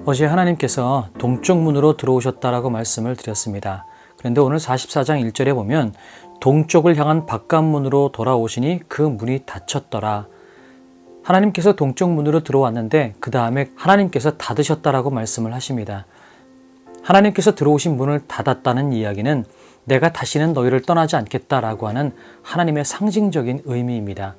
어제 하나님께서 동쪽 문으로 들어오셨다라고 말씀을 드렸습니다. 그런데 오늘 44장 1절에 보면 동쪽을 향한 바깥문으로 돌아오시니 그 문이 닫혔더라. 하나님께서 동쪽 문으로 들어왔는데 그 다음에 하나님께서 닫으셨다라고 말씀을 하십니다. 하나님께서 들어오신 문을 닫았다는 이야기는 내가 다시는 너희를 떠나지 않겠다라고 하는 하나님의 상징적인 의미입니다.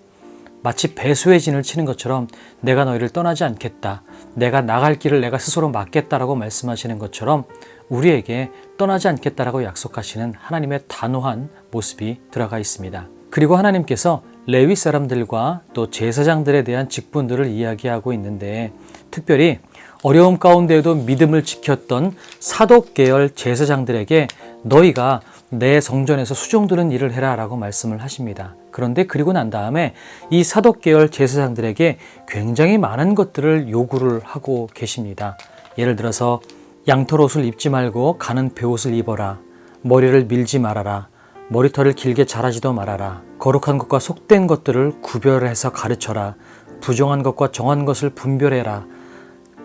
마치 배수의 진을 치는 것처럼 내가 너희를 떠나지 않겠다. 내가 나갈 길을 내가 스스로 막겠다라고 말씀하시는 것처럼 우리에게 떠나지 않겠다라고 약속하시는 하나님의 단호한 모습이 들어가 있습니다. 그리고 하나님께서 레위 사람들과 또 제사장들에 대한 직분들을 이야기하고 있는데 특별히 어려움 가운데에도 믿음을 지켰던 사독 계열 제사장들에게 너희가 내 성전에서 수종드는 일을 해라 라고 말씀을 하십니다. 그런데 그리고 난 다음에 이 사독 계열 제사장들에게 굉장히 많은 것들을 요구를 하고 계십니다. 예를 들어서 양털 옷을 입지 말고 가는 베옷을 입어라. 머리를 밀지 말아라. 머리털을 길게 자라지도 말아라. 거룩한 것과 속된 것들을 구별해서 가르쳐라. 부정한 것과 정한 것을 분별해라.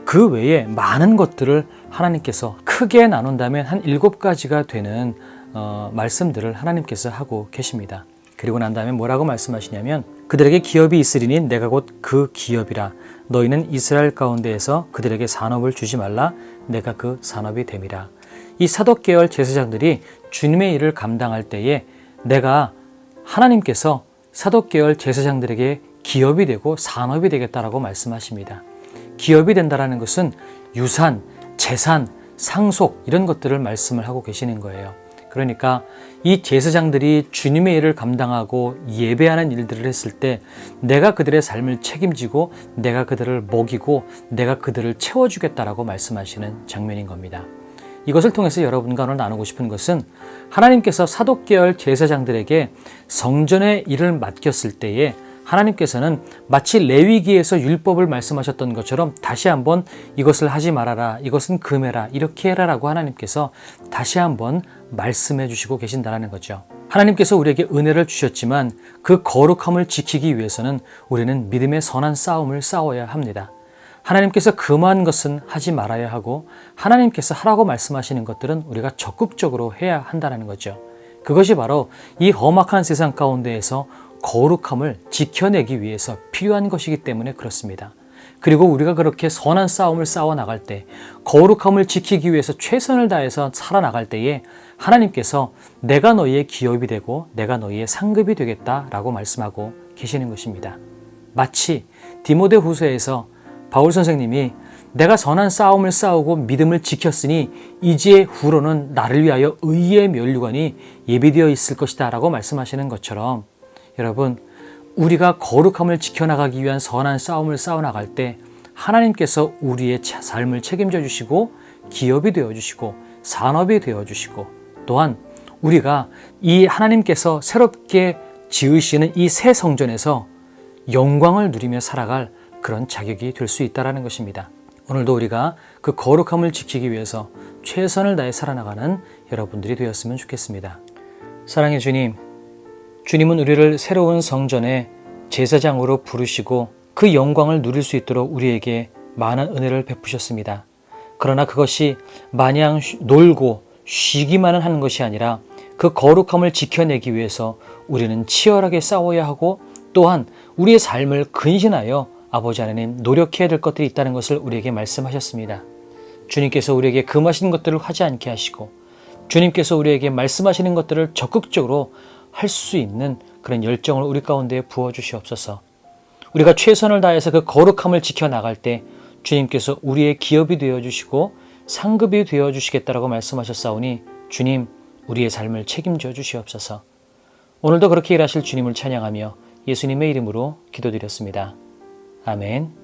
그 외에 많은 것들을 하나님께서 크게 나눈다면 한 7가지가 되는 말씀들을 하나님께서 하고 계십니다. 그리고 난 다음에 뭐라고 말씀하시냐면 그들에게 기업이 있으리니 내가 곧 그 기업이라. 너희는 이스라엘 가운데에서 그들에게 산업을 주지 말라. 내가 그 산업이 됨이라. 이 사독 계열 제사장들이 주님의 일을 감당할 때에 내가 하나님께서 사독 계열 제사장들에게 기업이 되고 산업이 되겠다라고 말씀하십니다. 기업이 된다라는 것은 유산, 재산, 상속 이런 것들을 말씀을 하고 계시는 거예요. 그러니까 이 제사장들이 주님의 일을 감당하고 예배하는 일들을 했을 때 내가 그들의 삶을 책임지고 내가 그들을 먹이고 내가 그들을 채워주겠다라고 말씀하시는 장면인 겁니다. 이것을 통해서 여러분과 오늘 나누고 싶은 것은 하나님께서 사독 계열 제사장들에게 성전의 일을 맡겼을 때에 하나님께서는 마치 레위기에서 율법을 말씀하셨던 것처럼 다시 한번 이것을 하지 말아라, 이것은 금해라, 이렇게 해라라고 하나님께서 다시 한번 말씀해 주시고 계신다는 거죠. 하나님께서 우리에게 은혜를 주셨지만 그 거룩함을 지키기 위해서는 우리는 믿음의 선한 싸움을 싸워야 합니다. 하나님께서 금한 것은 하지 말아야 하고 하나님께서 하라고 말씀하시는 것들은 우리가 적극적으로 해야 한다는 거죠. 그것이 바로 이 험악한 세상 가운데에서 거룩함을 지켜내기 위해서 필요한 것이기 때문에 그렇습니다. 그리고 우리가 그렇게 선한 싸움을 싸워 나갈 때 거룩함을 지키기 위해서 최선을 다해서 살아나갈 때에 하나님께서 내가 너희의 기업이 되고 내가 너희의 상급이 되겠다라고 말씀하고 계시는 것입니다. 마치 디모데후서에서 바울 선생님이 내가 선한 싸움을 싸우고 믿음을 지켰으니 이제 후로는 나를 위하여 의의 면류관이 예비되어 있을 것이다 라고 말씀하시는 것처럼 여러분, 우리가 거룩함을 지켜나가기 위한 선한 싸움을 싸워나갈 때 하나님께서 우리의 삶을 책임져 주시고 기업이 되어주시고 산업이 되어주시고 또한 우리가 이 하나님께서 새롭게 지으시는 이 새 성전에서 영광을 누리며 살아갈 그런 자격이 될 수 있다는 것입니다. 오늘도 우리가 그 거룩함을 지키기 위해서 최선을 다해 살아나가는 여러분들이 되었으면 좋겠습니다. 사랑의 주님, 주님은 우리를 새로운 성전의 제사장으로 부르시고 그 영광을 누릴 수 있도록 우리에게 많은 은혜를 베푸셨습니다. 그러나 그것이 마냥 놀고 쉬기만 하는 것이 아니라 그 거룩함을 지켜내기 위해서 우리는 치열하게 싸워야 하고 또한 우리의 삶을 근신하여 아버지 하나님 노력해야 될 것들이 있다는 것을 우리에게 말씀하셨습니다. 주님께서 우리에게 금하신 것들을 하지 않게 하시고 주님께서 우리에게 말씀하시는 것들을 적극적으로 할 수 있는 그런 열정을 우리 가운데 부어주시옵소서. 우리가 최선을 다해서 그 거룩함을 지켜나갈 때 주님께서 우리의 기업이 되어주시고 상급이 되어주시겠다라고 말씀하셨사오니 주님 우리의 삶을 책임져 주시옵소서. 오늘도 그렇게 일하실 주님을 찬양하며 예수님의 이름으로 기도드렸습니다. 아멘.